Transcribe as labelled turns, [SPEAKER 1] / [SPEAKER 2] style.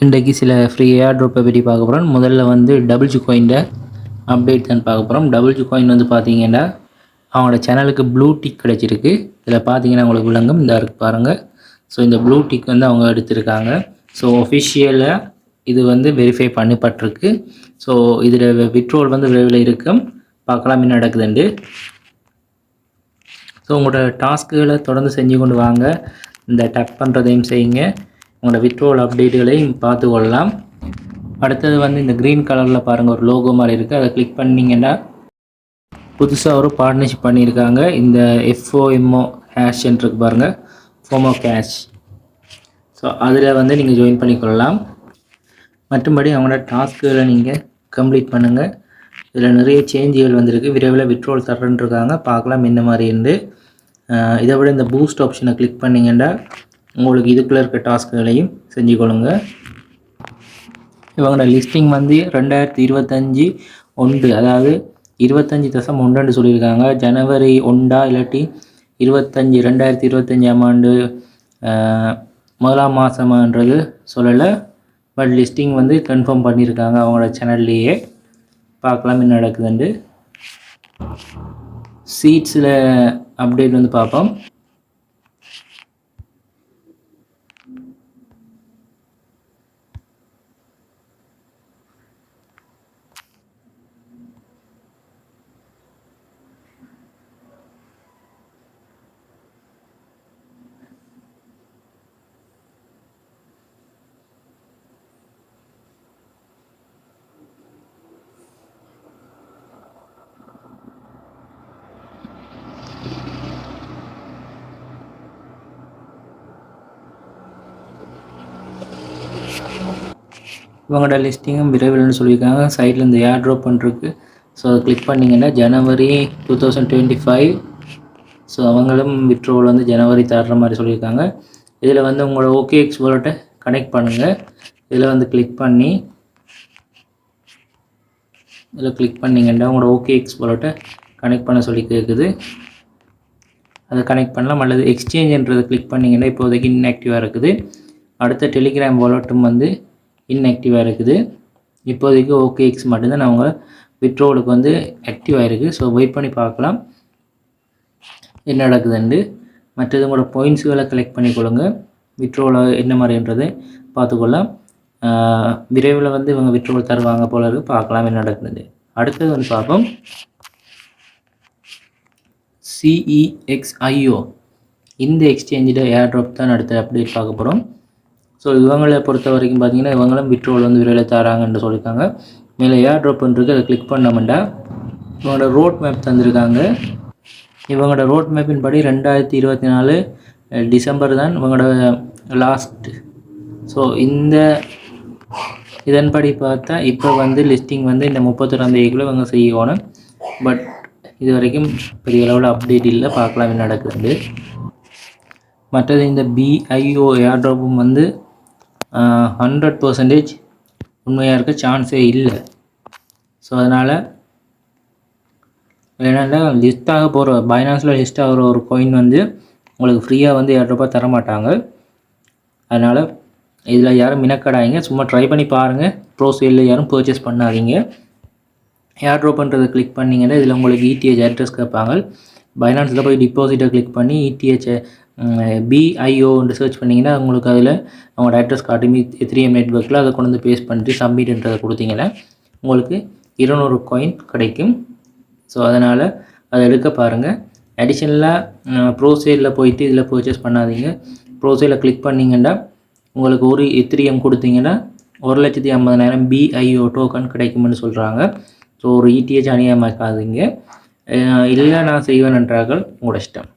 [SPEAKER 1] இன்றைக்கு சில ஃப்ரீ ஏர் ட்ராப்பை பற்றி பார்க்க போகிறோம். முதல்ல வந்து டபுள் ஜி காயின் அப்டேட் தான் பார்க்க போகிறோம். டபுள் ஜி காயின் வந்து பார்த்தீங்கன்னா அவங்களோட சேனலுக்கு ப்ளூ டிக் கிடச்சிருக்கு. இதில் பார்த்தீங்கன்னா உங்களுக்கு விளங்கும் இந்த இருக்கு பாருங்கள். ஸோ இந்த ப்ளூ டிக் வந்து அவங்க எடுத்திருக்காங்க. ஸோ ஒஃபிஷியலாக இது வந்து வெரிஃபை பண்ணப்பட்டிருக்கு. ஸோ இதில் விட்ரோல் வந்து விரைவில் இருக்கும். பார்க்கலாம் என்ன நடக்குதுண்டு. ஸோ உங்களோட டாஸ்க்குகளை தொடர்ந்து செஞ்சு கொண்டு வாங்க. இந்த டக் பண்ணுறதையும் செய்யுங்க. உங்களோட விட்ரோல் அப்டேட்டுகளையும் பார்த்து கொள்ளலாம். அடுத்தது வந்து இந்த க்ரீன் கலரில் பாருங்கள் ஒரு லோகோ மாதிரி இருக்குது. அதை கிளிக் பண்ணிங்கன்னா புதுசாக ஒரு பார்ட்னர்ஷிப் பண்ணியிருக்காங்க. இந்த FOMO ஹேஷ் இருக்கு பாருங்கள், FOMO கேஷ். ஸோ அதில் வந்து நீங்கள் ஜாயின் பண்ணிக்கொள்ளலாம். மற்றபடி அவங்களோட டாஸ்க்குகளை நீங்கள் கம்ப்ளீட் பண்ணுங்கள். இதில் நிறைய சேஞ்சுகள் வந்திருக்கு. விரைவில் விட்ரோல் தரேன்னு இருக்காங்க. பார்க்கலாம் என்ன மாதிரி இருந்து. இதை விட இந்த பூஸ்ட் ஆப்ஷனை கிளிக் பண்ணிங்கன்னா உங்களுக்கு இதுக்குள்ளே இருக்க டாஸ்க்குகளையும் செஞ்சு கொள்ளுங்க. இவங்களோட லிஸ்டிங் வந்து 2025 1, அதாவது 25.1 சொல்லியிருக்காங்க. ஜனவரி 1 இல்லாட்டி 2025 ஆண்டு முதலாம் மாதமான்றது சொல்லலை. பட் லிஸ்டிங் வந்து கன்ஃபார்ம் பண்ணியிருக்காங்க அவங்களோட சேனல்லையே. பார்க்கலாம் என்ன நடக்குதுண்டு. சீட்ஸில் அப்டேட் வந்து பார்ப்போம். இவங்களோட லிஸ்டிங்கும் விரைவில்னு சொல்லியிருக்காங்க. சைடில் இந்த ஏர் ட்ராப் பண்ணிருக்கு. ஸோ அதை கிளிக் பண்ணிங்கன்னா ஜனவரி 2025. ஸோ அவங்களும் விட்ரோல் வந்து ஜனவரி தர்ற மாதிரி சொல்லியிருக்காங்க. இதில் வந்து உங்களோட OKX வாலெட்டை கனெக்ட் பண்ணுங்கள். இதில் வந்து கிளிக் பண்ணி இதில் கிளிக் பண்ணிங்கன்னா உங்களோட OKX வாலெட்டை கனெக்ட் பண்ண சொல்லி கேட்குது. அதை கனெக்ட் பண்ணலாம். அல்லது எக்ஸ்சேஞ்சுன்றதை கிளிக் பண்ணிங்கன்னா இப்போதைக்கு இன்ஆக்டிவாக இருக்குது. அடுத்த டெலிகிராம் வாலெட்டும் வந்து இன்ஆக்டிவாக இருக்குது. இப்போதைக்கு OKX மட்டும்தான் அவங்க விட்ரோலுக்கு வந்து ஆக்டிவாக இருக்குது. ஸோ வெயிட் பண்ணி பார்க்கலாம் என்ன நடக்குதுண்டு. மற்றது உங்களோட பாயிண்ட்ஸுகளை கலெக்ட் பண்ணிக்கொள்ளுங்க. விட்ரோவில் என்ன மாதிரின்றதை பார்த்துக்கொள்ளலாம். விரைவில் வந்து இவங்க விட்ரோல் தருவாங்க போல இருக்குது. பார்க்கலாம் என்ன நடக்குதுண்டு. அடுத்தது வந்து பார்ப்போம். CEXIO இந்த எக்ஸ்சேஞ்சில் ஏர் ட்ராப் தான் அடுத்த அப்டேட் பார்க்க போகிறோம். ஸோ இவங்களை பொறுத்த வரைக்கும் பார்த்தீங்கன்னா இவங்களும் விட்ரோல் வந்து விரைவில் தராங்கன்னு சொல்லியிருக்காங்க. மேலே ஏர் ட்ராப்ன்றது அதை கிளிக் பண்ணோம்னா இவங்களோட ரோட் மேப் தந்திருக்காங்க. இவங்களோட ரோட் மேப்பின் படி 2024 டிசம்பர் தான் இவங்களோட லாஸ்ட். ஸோ இதன்படி பார்த்தா இப்போ வந்து லிஸ்டிங் வந்து இந்த 31ஆம் தேதிக்குள்ளே இவங்க செய்யணும். பட் இது வரைக்கும் பெரிய அளவில் அப்டேட் இல்லை. பார்க்கலாம் என்ன நடக்குது. மற்றது இந்த BIO ஏர் ட்ராப்பும் வந்து 100% உண்மையாக இருக்க சான்ஸே இல்லை. ஸோ அதனால் என்னென்னா லிஸ்ட்டாக போகிற பைனான்ஸில் லிஸ்ட் ஆகிற ஒரு காயின் வந்து உங்களுக்கு ஃப்ரீயாக வந்து ₹2 தர மாட்டாங்க. அதனால் இதில் யாரும் மினக்கடாதீங்க. சும்மா ட்ரை பண்ணி பாருங்கள். ப்ரோ சேலில் யாரும் பர்ச்சேஸ் பண்ணாதீங்க. ஏர் ட்ராப்ன்றதை கிளிக் பண்ணிங்கன்னா இதில் உங்களுக்கு ETH அட்ரஸ் கேட்பாங்க. பைனான்ஸில் போய் டிபாசிட்டை கிளிக் பண்ணி ETH BIOன்னு சர்ச் பண்ணிங்கன்னா உங்களுக்கு அதில் அவங்களோட அட்ரஸ் காட்டி Ethereum நெட்ஒர்க்கில் அதை கொண்டு வந்து பேஸ்ட் பண்ணிட்டு சப்மிட்ன்றதை கொடுத்தீங்கன்னா உங்களுக்கு 200 காயின் கிடைக்கும். ஸோ அதனால் அதை எடுக்க பாருங்கள். அடிஷ்னலாக ப்ரோ சேலில் போயிட்டு இதில் பர்ச்சேஸ் பண்ணாதீங்க. ப்ரோ சேலில் கிளிக் பண்ணிங்கன்னா உங்களுக்கு ஒரு Ethereum கொடுத்தீங்கன்னா 1,50,000 BIO டோக்கன் கிடைக்கும்னு சொல்கிறாங்க. ஸோ ஒரு ETH அநியாயமாக்காதீங்க. இல்லை நான் செய்வேன் என்றார்கள் உங்களோட இஷ்டம்.